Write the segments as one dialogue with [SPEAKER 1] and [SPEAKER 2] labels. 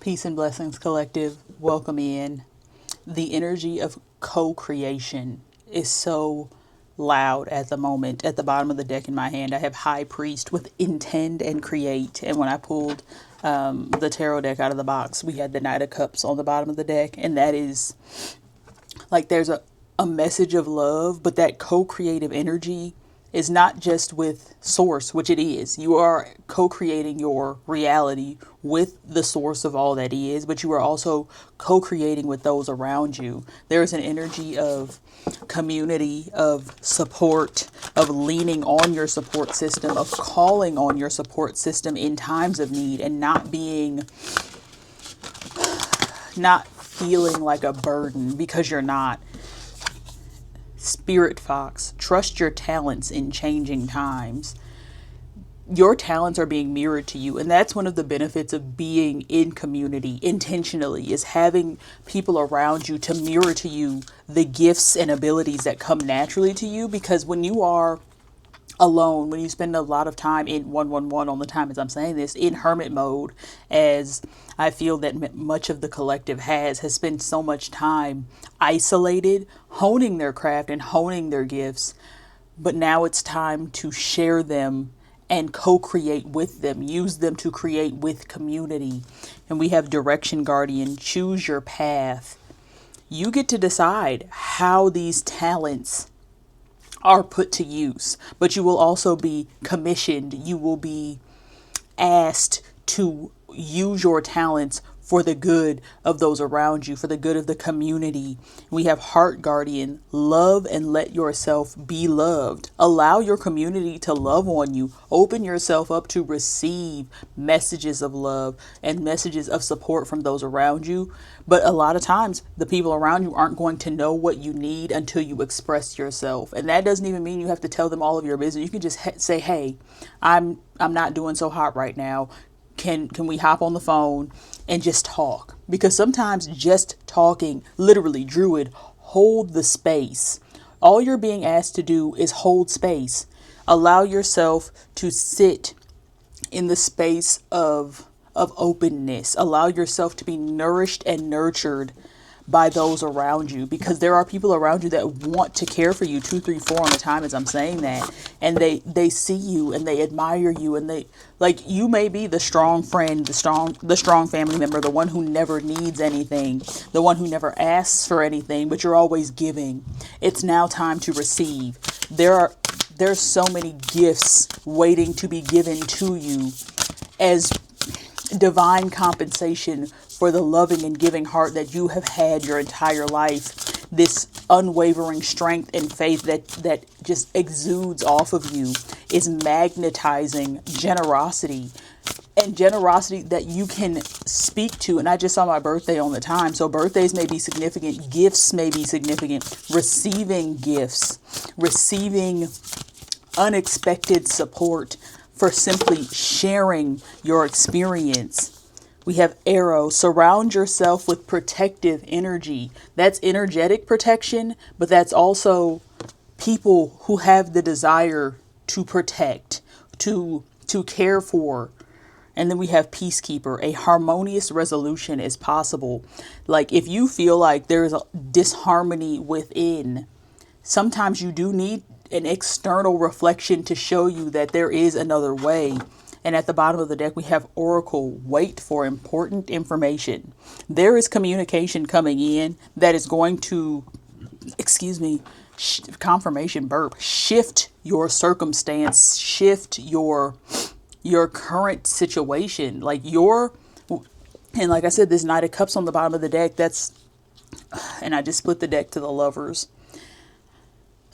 [SPEAKER 1] Peace and blessings, collective. Welcome in. The energy of co-creation is so loud at the moment. At the bottom of the deck in my hand, I have High Priest with Intend and Create. And when I pulled the tarot deck out of the box, we had the Knight of Cups on the bottom of the deck. And that is like there's a message of love, but that co-creative energy is not just with source, which it is. You are co-creating your reality with the source of all that is, but you are also co-creating with those around you. There is an energy of community, of support, of leaning on your support system, of calling on your support system in times of need, and not feeling like a burden, because you're not. Spirit Fox, trust your talents in changing times. Your talents are being mirrored to you, and that's one of the benefits of being in community intentionally, is having people around you to mirror to you the gifts and abilities that come naturally to you. Because when you are alone, when you spend a lot of time in 111 on the time as I'm saying this, in hermit mode, as I feel that much of the collective has spent so much time isolated, honing their craft and honing their gifts. But now it's time to share them and co-create with them, use them to create with community. And we have Direction Guardian, choose your path. You get to decide how these talents are put to use, but you will also be commissioned. You will be asked to use your talents for the good of those around you, for the good of the community. We have Heart Guardian, love and let yourself be loved. Allow your community to love on you. Open yourself up to receive messages of love and messages of support from those around you. But a lot of times the people around you aren't going to know what you need until you express yourself. And that doesn't even mean you have to tell them all of your business. You can just say, hey, I'm not doing so hot right now. Can we hop on the phone and just talk? Because sometimes just talking, literally, Druid, hold the space. All you're being asked to do is hold space. Allow yourself to sit in the space of openness. Allow yourself to be nourished and nurtured by those around you, because there are people around you that want to care for you 2, 3, 4 on the time as I'm saying that, and they see you and they admire you, and they, like, you may be the strong friend, the strong family member, the one who never needs anything, the one who never asks for anything, but you're always giving. It's now time to receive. There's so many gifts waiting to be given to you as divine compensation for the loving and giving heart that you have had your entire life. This unwavering strength and faith that just exudes off of you is magnetizing generosity, and generosity that you can speak to. And I just saw my birthday on the time, so birthdays may be significant, gifts may be significant, receiving gifts, receiving unexpected support for simply sharing your experience. We have Arrow, surround yourself with protective energy. That's energetic protection, but that's also people who have the desire to protect, to care for. And then we have Peacekeeper, a harmonious resolution is possible. Like, if you feel like there's a disharmony within, sometimes you do need an external reflection to show you that there is another way. And at the bottom of the deck, we have Oracle, wait for important information. There is communication coming in that is going to, confirmation burp, shift your circumstance, shift your current situation. And like I said, this Knight of Cups on the bottom of the deck, and I just split the deck to the Lovers.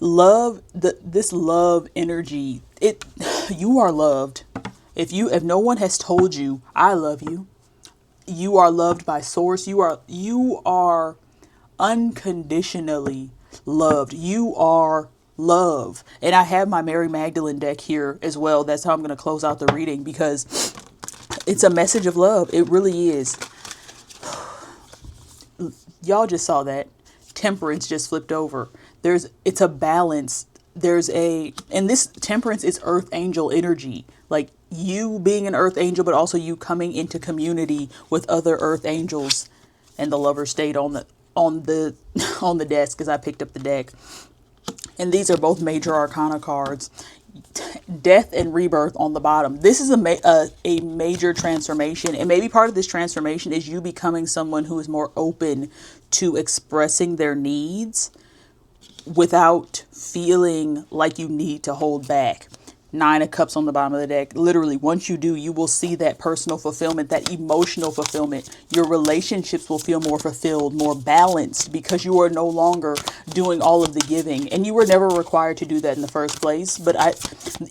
[SPEAKER 1] This love energy, you are loved. If no one has told you, I love you, you are loved by source. You are unconditionally loved. You are love. And I have my Mary Magdalene deck here as well. That's how I'm going to close out the reading, because it's a message of love. It really is. Y'all just saw that. Temperance just flipped over. It's a balance and this temperance is earth angel energy, like you being an earth angel, but also you coming into community with other earth angels. And the lover stayed on the on the desk as I picked up the deck. And these are both major arcana cards. Death and rebirth on the bottom. This is a major transformation, and maybe part of this transformation is you becoming someone who is more open to expressing their needs without feeling like you need to hold back. Nine of Cups on the bottom of the deck. Literally, once you do, you will see that personal fulfillment, that emotional fulfillment. Your relationships will feel more fulfilled, more balanced, because you are no longer doing all of the giving. And you were never required to do that in the first place. But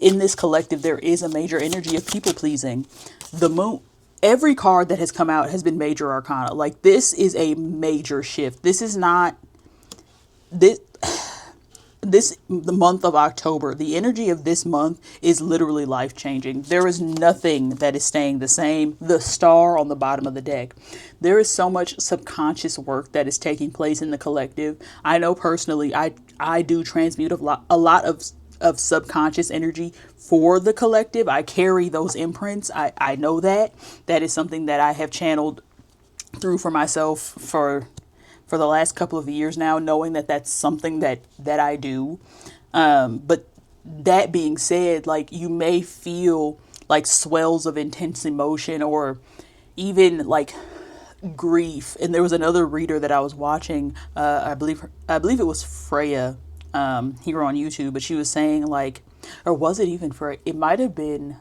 [SPEAKER 1] in this collective, there is a major energy of people pleasing. The moon. Every card that has come out has been major arcana. Like, this is a major shift. This is not... the month of October, the energy of this month is literally life changing. There is nothing that is staying the same. The star on the bottom of the deck. There is so much subconscious work that is taking place in the collective. I know personally, I do transmute a lot of subconscious energy for the collective. I carry those imprints. I know that. That is something that I have channeled through for myself for the last couple of years now, knowing that that's something that I do. But that being said, like, you may feel like swells of intense emotion or even like grief. And there was another reader that I was watching, I believe it was Freya, here on YouTube, but she was saying, like, or was it even Freya? It might have been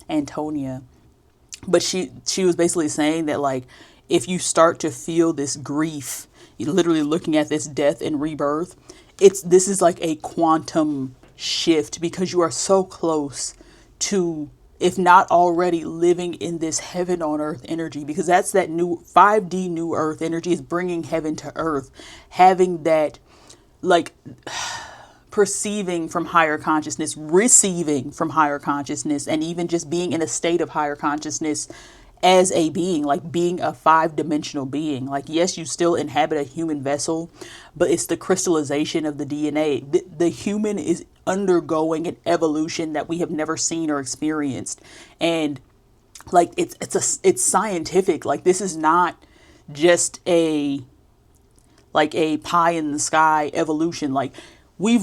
[SPEAKER 1] Antonia. But she was basically saying that, like, if you start to feel this grief, you're literally looking at this death and rebirth, this is like a quantum shift, because you are so close to, if not already, living in this heaven on earth energy, because that's that new 5D new earth energy, is bringing heaven to earth, having that, like, perceiving from higher consciousness, receiving from higher consciousness, and even just being in a state of higher consciousness as a being, like being a 5-dimensional being. Like, yes, you still inhabit a human vessel, but it's the crystallization of the DNA. The human is undergoing an evolution that we have never seen or experienced. And like, it's scientific. Like, this is not just a pie in the sky evolution. Like, we've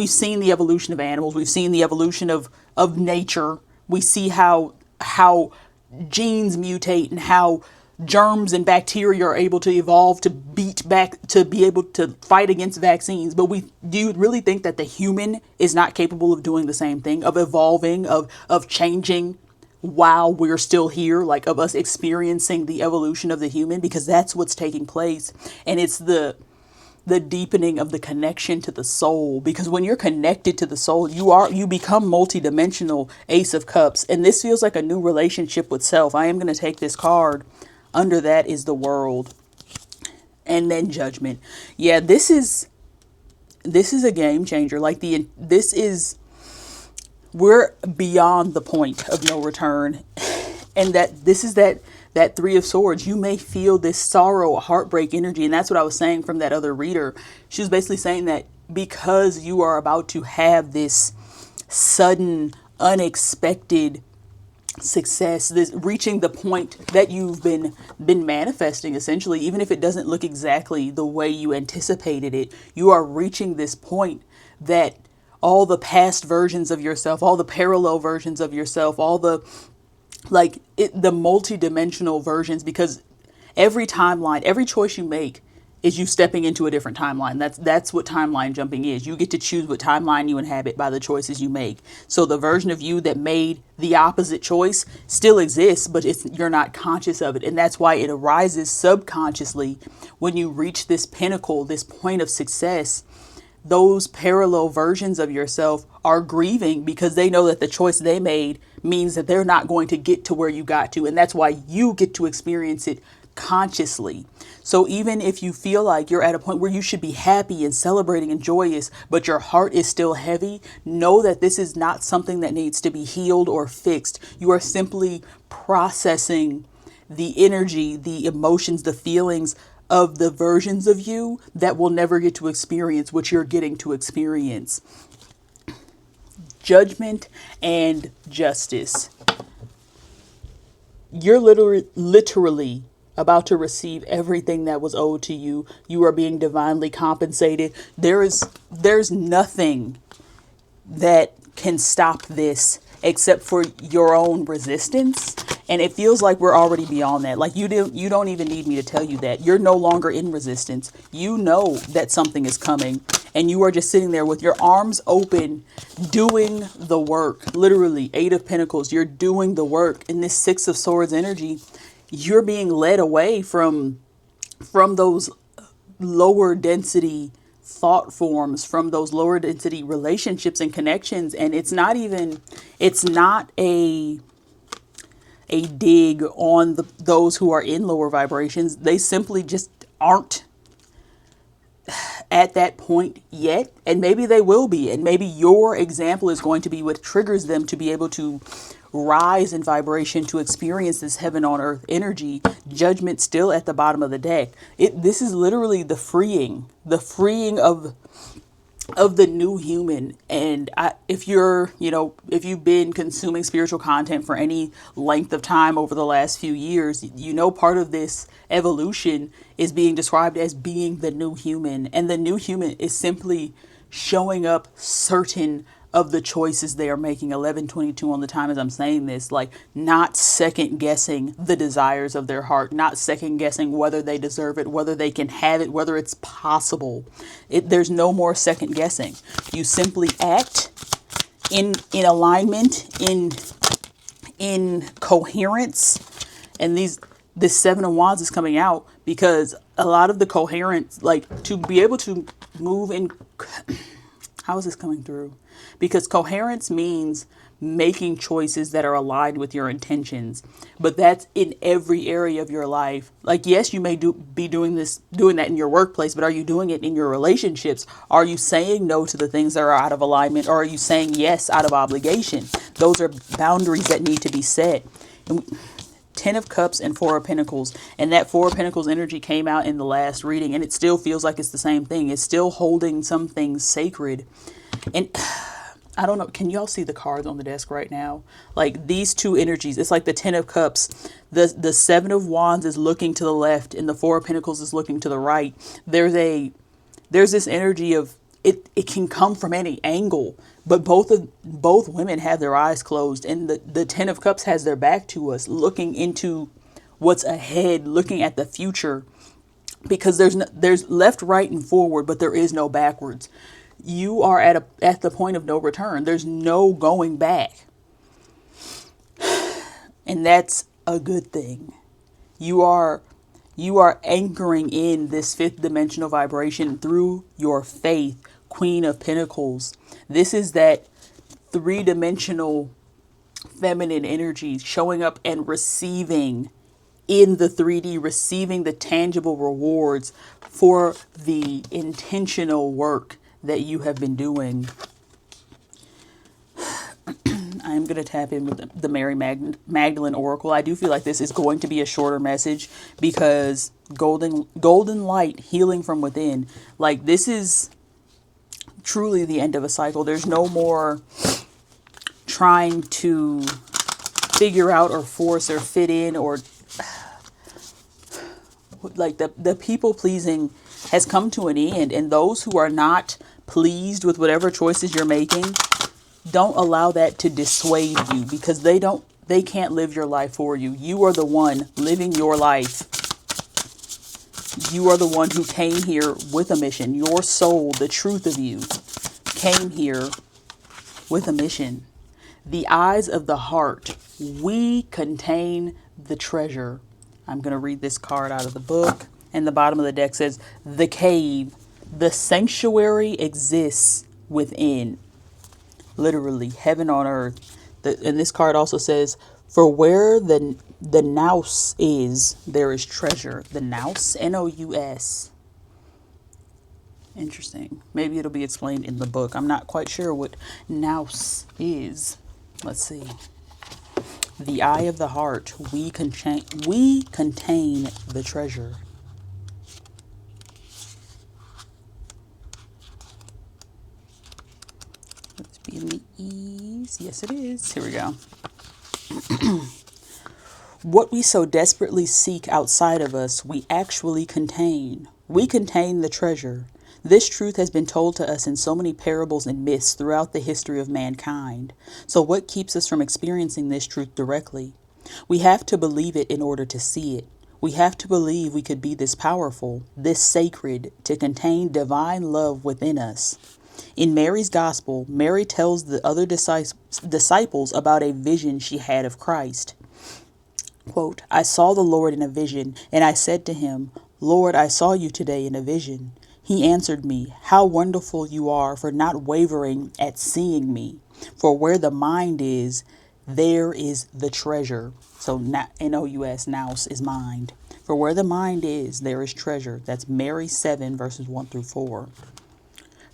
[SPEAKER 1] seen the evolution of animals. We've seen the evolution of nature. We see how genes mutate and how germs and bacteria are able to evolve to beat back, to be able to fight against vaccines. But do you really think that the human is not capable of doing the same thing, of evolving, of changing while we're still here, like, of us experiencing the evolution of the human? Because that's what's taking place. And it's the deepening of the connection to the soul, because when you're connected to the soul, you become multidimensional. Ace of Cups, and this feels like a new relationship with self. I am going to take this card. Under that is the World, and then Judgment. Yeah, this is a game changer. Like, we're beyond the point of no return, and this is that Three of Swords. You may feel this sorrow, heartbreak energy. And that's what I was saying from that other reader. She was basically saying that because you are about to have this sudden, unexpected success, this reaching the point that you've been manifesting, essentially, even if it doesn't look exactly the way you anticipated it, you are reaching this point that all the past versions of yourself, all the parallel versions of yourself, all the the multi-dimensional versions, because every timeline, every choice you make is you stepping into a different timeline. That's what timeline jumping is. You get to choose what timeline you inhabit by the choices you make. So the version of you that made the opposite choice still exists, but you're not conscious of it. And that's why it arises subconsciously when you reach this pinnacle, this point of success. Those parallel versions of yourself are grieving because they know that the choice they made means that they're not going to get to where you got to. And that's why you get to experience it consciously. So even if you feel like you're at a point where you should be happy and celebrating and joyous, but your heart is still heavy, know that this is not something that needs to be healed or fixed. You are simply processing the energy, the emotions, the feelings of the versions of you that will never get to experience what you're getting to experience. Judgment and justice. You're literally about to receive everything that was owed to you. You are being divinely compensated. There's nothing that can stop this except for your own resistance. And it feels like we're already beyond that. Like you don't even need me to tell you that. You're no longer in resistance. You know that something is coming, and you are just sitting there with your arms open, doing the work. Literally, 8 of Pentacles, you're doing the work. In this 6 of Swords energy, you're being led away from those lower density thought forms, from those lower density relationships and connections. And it's not a dig on those who are in lower vibrations. They simply just aren't at that point yet, and maybe they will be, and maybe your example is going to be what triggers them to be able to rise in vibration, to experience this heaven on earth energy. Judgment still at the bottom of the deck. This is literally the freeing of the new human. And if you've been consuming spiritual content for any length of time over the last few years, part of this evolution is being described as being the new human. And the new human is simply showing up certain of the choices they are making. 11:22 on the time as I'm saying this, like not second guessing the desires of their heart, not second guessing whether they deserve it, whether they can have it, whether it's possible. There's no more second guessing. You simply act in alignment, in coherence. And this 7 of Wands is coming out because a lot of the coherence, like to be able to move in. How is this coming through? Because coherence means making choices that are aligned with your intentions, but that's in every area of your life. Like, yes, you may be doing that in your workplace, but are you doing it in your relationships? Are you saying no to the things that are out of alignment, or are you saying yes out of obligation? Those are boundaries that need to be set. 10 of Cups and 4 of Pentacles. And that 4 of Pentacles energy came out in the last reading, and it still feels like it's the same thing. It's still holding some things sacred. And I don't know, can y'all see the cards on the desk right now? Like these two energies, it's like the 10 of Cups. The 7 of Wands is looking to the left, and the 4 of Pentacles is looking to the right. There's this energy of it can come from any angle, but both women have their eyes closed, and the 10 of Cups has their back to us, looking into what's ahead, looking at the future, because there's left, right, and forward, but there is no backwards. You are at the point of no return. There's no going back, and that's a good thing. You are anchoring in this 5th dimensional vibration through your faith. Queen of Pentacles. This is that 3-dimensional feminine energy showing up and receiving in the 3D, receiving the tangible rewards for the intentional work that you have been doing. I'm going to tap in with the Mary Magdalene Oracle. I do feel like this is going to be a shorter message because golden light, healing from within. Like this is truly the end of a cycle. There's no more trying to figure out or force or fit in, or like the people pleasing has come to an end. And those who are not pleased with whatever choices you're making, don't allow that to dissuade you, because they can't live your life for you. You are the one living your life. You are the one who came here with a mission. Your soul, the truth of you, came here with a mission. The eyes of the heart. We contain the treasure. I'm going to read this card out of the book. And the bottom of the deck says, the cave, the sanctuary exists within. Literally, heaven on earth. And this card also says, for where the nous is, there is treasure. The nous, N-O-U-S. Interesting. Maybe it'll be explained in the book. I'm not quite sure what nous is. Let's see. The eye of the heart. We contain the treasure. Yes, it is. Here we go. What we so desperately seek outside of us, we actually contain. We contain the treasure. This truth has been told to us in so many parables and myths throughout the history of mankind. So what keeps us from experiencing this truth directly? We have to believe it in order to see it. We have to believe we could be this powerful, this sacred, to contain divine love within us. In Mary's Gospel, Mary tells the other disciples about a vision she had of Christ. Quote, I saw the Lord in a vision, and I said to him, Lord, I saw you today in a vision. He answered me, how wonderful you are for not wavering at seeing me. For where the mind is, there is the treasure. So N-O-U-S, nous is mind. For where the mind is, there is treasure. That's Mary 7, verses 1 through 4.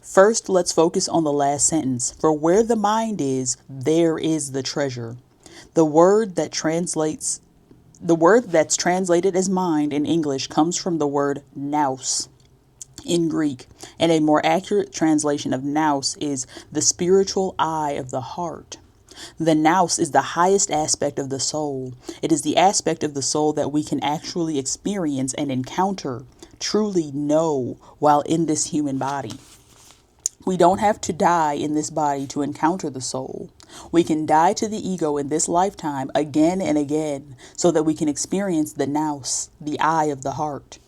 [SPEAKER 1] First, let's focus on the last sentence. For where the mind is, there is the treasure. The word that's translated as mind in English comes from the word nous in Greek, and a more accurate translation of nous is the spiritual eye of the heart. The nous is the highest aspect of the soul. It is the aspect of the soul that we can actually experience and encounter, truly know, while in this human body. We don't have to die in this body to encounter the soul. We can die to the ego in this lifetime again and again so that we can experience the nous, the eye of the heart.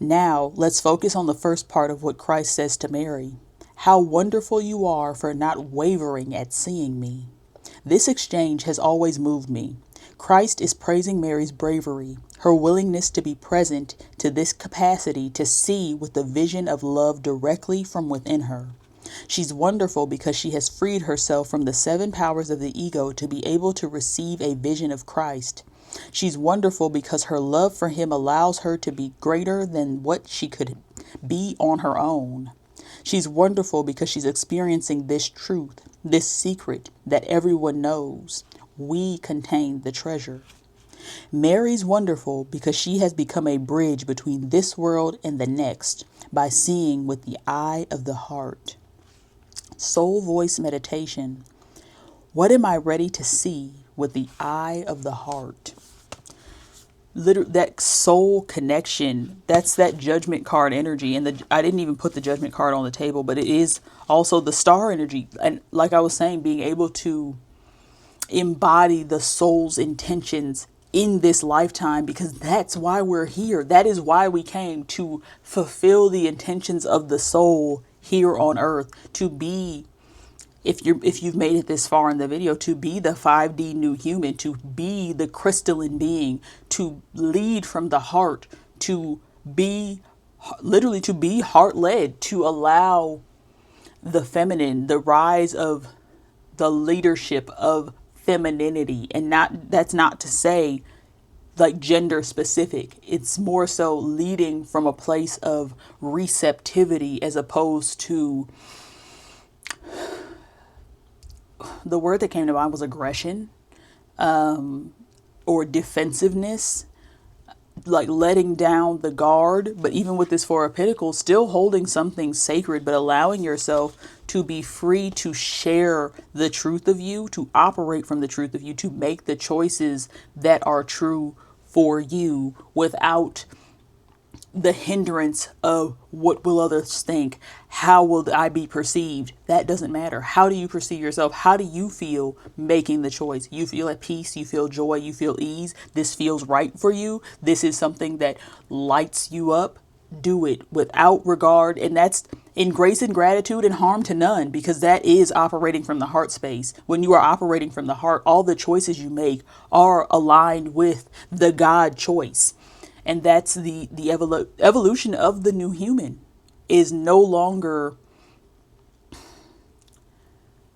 [SPEAKER 1] Now, let's focus on the first part of what Christ says to Mary. How wonderful you are for not wavering at seeing me. This exchange has always moved me. Christ is praising Mary's bravery, her willingness to be present to this capacity to see with the vision of love directly from within her. She's wonderful because she has freed herself from the 7 powers of the ego to be able to receive a vision of Christ. She's wonderful because her love for him allows her to be greater than what she could be on her own. She's wonderful because she's experiencing this truth, this secret that everyone knows. We contain the treasure. Mary's wonderful because she has become a bridge between this world and the next by seeing with the eye of the heart. Soul voice meditation. What am I ready to see with the eye of the heart? That soul connection, that's that judgment card energy. And I didn't even put the judgment card on the table, but it is also the star energy. And like I was saying, being able to embody the soul's intentions in this lifetime, because that's why we're here. That is why we came, to fulfill the intentions of the soul here on earth, to be, if you've made it this far in the video, to be the 5D new human, to be the crystalline being, to lead from the heart, to be literally to be heart led, to allow the feminine, the rise of the leadership of femininity. And that's not to say like gender specific. It's more so leading from a place of receptivity, as opposed to, the word that came to mind was aggression, or defensiveness, like letting down the guard. But even with this Four of Pentacles, still holding something sacred, but allowing yourself to be free to share the truth of you, to operate from the truth of you, to make the choices that are true for you without the hindrance of what will others think? How will I be perceived? That doesn't matter. How do you perceive yourself? How do you feel making the choice? You feel at peace, you feel joy, you feel ease. This feels right for you. This is something that lights you up. Do it without regard. And that's in grace and gratitude and harm to none, because that is operating from the heart space. When you are operating from the heart, all the choices you make are aligned with the God choice. And that's the evolution of the new human, is no longer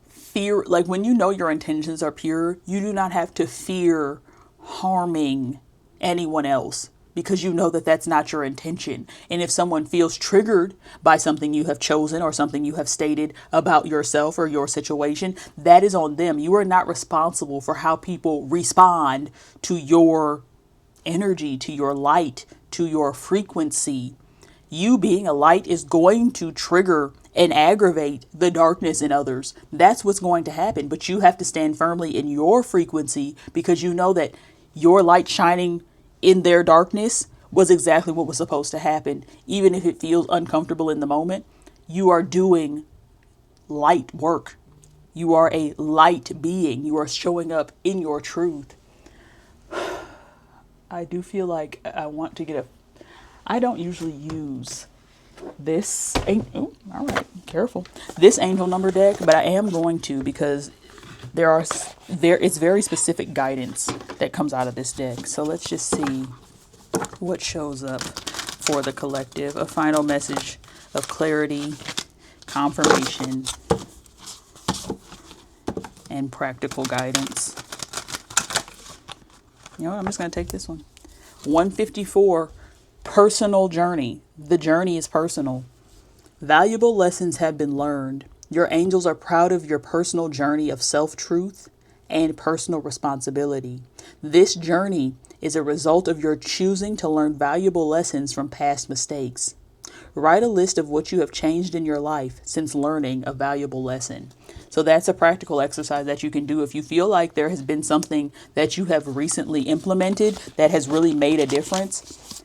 [SPEAKER 1] fear. Like when you know your intentions are pure, you do not have to fear harming anyone else, because you know that that's not your intention. And if someone feels triggered by something you have chosen or something you have stated about yourself or your situation, that is on them. You are not responsible for how people respond to your energy, to your light, to your frequency. You being a light is going to trigger and aggravate the darkness in others. That's what's going to happen. But you have to stand firmly in your frequency, because you know that your light shining in their darkness was exactly what was supposed to happen. Even if it feels uncomfortable in the moment, you are doing light work. You are a light being. You are showing up in your truth. I do feel like I want to get a... I don't usually use this... All right, careful. This angel number deck, but I am going to, because it's very specific guidance that comes out of this deck. So let's just see what shows up for the collective. A final message of clarity, confirmation, and practical guidance. You know what? I'm just going to take this one. 154, personal journey. The journey is personal. Valuable lessons have been learned. Your angels are proud of your personal journey of self-truth and personal responsibility. This journey is a result of your choosing to learn valuable lessons from past mistakes. Write a list of what you have changed in your life since learning a valuable lesson. So that's a practical exercise that you can do if you feel like there has been something that you have recently implemented that has really made a difference.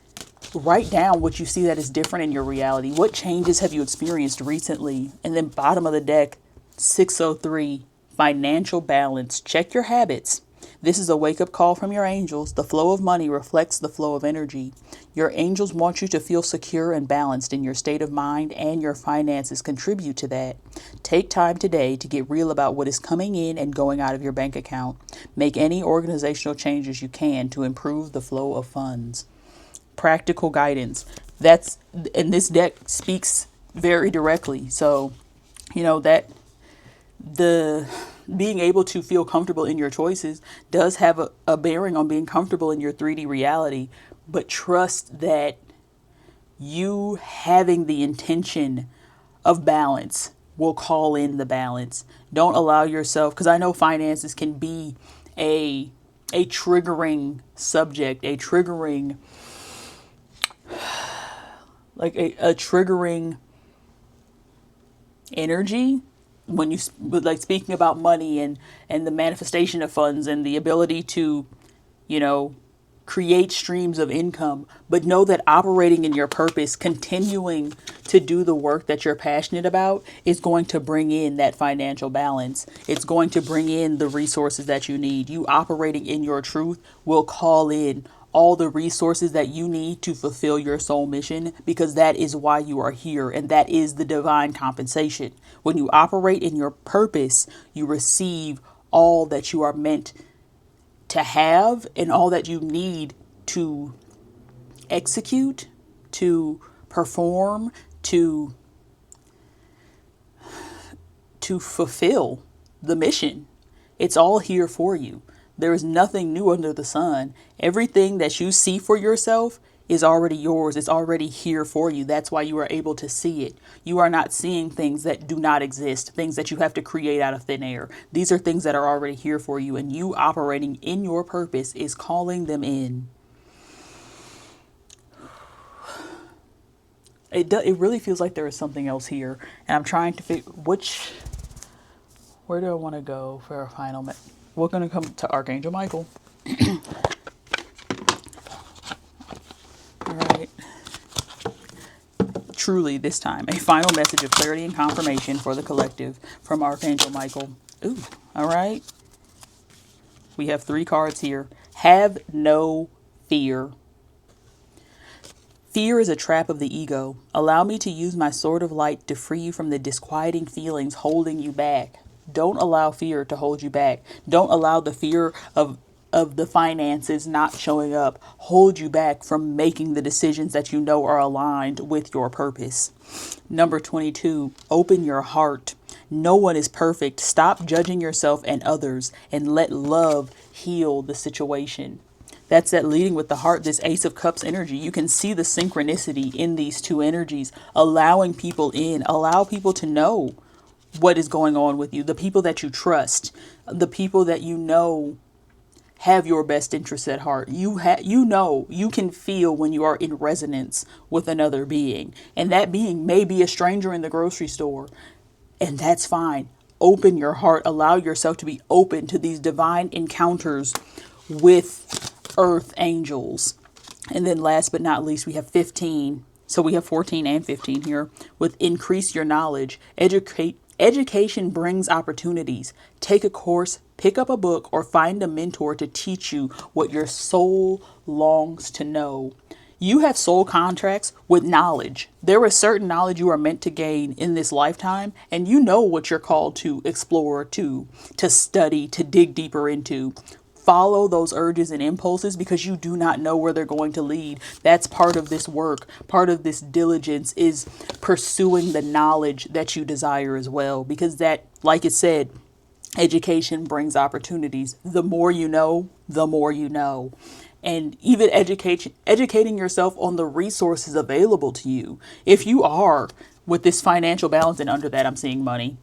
[SPEAKER 1] Write down what you see that is different in your reality. What changes have you experienced recently? And then bottom of the deck, 603, financial balance. Check your habits. This is a wake-up call from your angels. The flow of money reflects the flow of energy. Your angels want you to feel secure and balanced in your state of mind, and your finances contribute to that. Take time today to get real about what is coming in and going out of your bank account. Make any organizational changes you can to improve the flow of funds. Practical guidance. And this deck speaks very directly. So, that the being able to feel comfortable in your choices does have a bearing on being comfortable in your 3D reality, but trust that you having the intention of balance will call in the balance. Don't allow yourself, because I know finances can be a triggering subject, a triggering a triggering energy when you speaking about money and the manifestation of funds and the ability to create streams of income. But know that operating in your purpose, continuing to do the work that you're passionate about, is going to bring in that financial balance. It's going to bring in the resources that you need. You operating in your truth will call in all the resources that you need to fulfill your soul mission, because that is why you are here, and that is the divine compensation. When you operate in your purpose, you receive all that you are meant to have and all that you need to execute, to perform, to fulfill the mission. It's all here for you. There is nothing new under the sun. Everything that you see for yourself is already yours. It's already here for you. That's why you are able to see it. You are not seeing things that do not exist, things that you have to create out of thin air. These are things that are already here for you, and you operating in your purpose is calling them in. It really feels like there is something else here, and I'm trying to figure where do I want to go for our final We're going to come to Archangel Michael. All right. Truly, this time, a final message of clarity and confirmation for the collective from Archangel Michael. Ooh, all right. We have 3 cards here. Have no fear. Fear is a trap of the ego. Allow me to use my sword of light to free you from the disquieting feelings holding you back. Don't allow fear to hold you back. Don't allow the fear of the finances not showing up hold you back from making the decisions that you know are aligned with your purpose. Number 22, open your heart. No one is perfect. Stop judging yourself and others and let love heal the situation. That's that leading with the heart, this Ace of Cups energy. You can see the synchronicity in these 2 energies, allowing people in, allow people to know what is going on with you, the people that you trust, the people that you know have your best interests at heart. You can feel when you are in resonance with another being, and that being may be a stranger in the grocery store, and that's fine. Open your heart, allow yourself to be open to these divine encounters with earth angels. And then last but not least, we have 15. So we have 14 and 15 here with increase your knowledge. Education brings opportunities. Take a course, pick up a book, or find a mentor to teach you what your soul longs to know. You have soul contracts with knowledge. There is certain knowledge you are meant to gain in this lifetime, and you know what you're called to explore, to study, to dig deeper into. Follow those urges and impulses because you do not know where they're going to lead. That's part of this work. Part of this diligence is pursuing the knowledge that you desire as well, because that, like it said, education brings opportunities. The more you know, the more you know. And even educating yourself on the resources available to you. If you are with this financial balance, and under that I'm seeing money,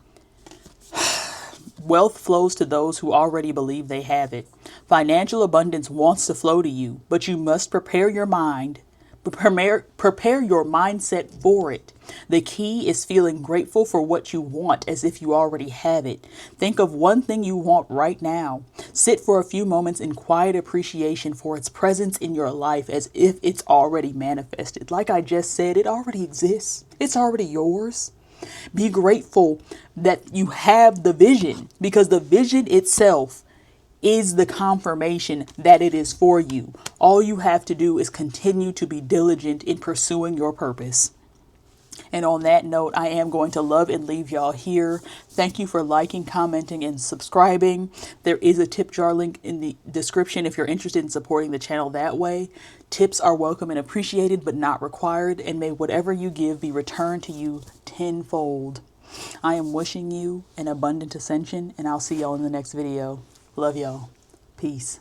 [SPEAKER 1] wealth flows to those who already believe they have it. Financial abundance wants to flow to you, but you must prepare your mind, prepare your mindset for it. The key is feeling grateful for what you want as if you already have it. Think of one thing you want right now. Sit for a few moments in quiet appreciation for its presence in your life as if it's already manifested. Like I just said, it already exists. It's already yours. Be grateful that you have the vision, because the vision itself is the confirmation that it is for you. All you have to do is continue to be diligent in pursuing your purpose. And on that note, I am going to love and leave y'all here. Thank you for liking, commenting, and subscribing. There is a tip jar link in the description if you're interested in supporting the channel that way. Tips are welcome and appreciated, but not required. And may whatever you give be returned to you tenfold. I am wishing you an abundant ascension, and I'll see y'all in the next video. Love y'all. Peace.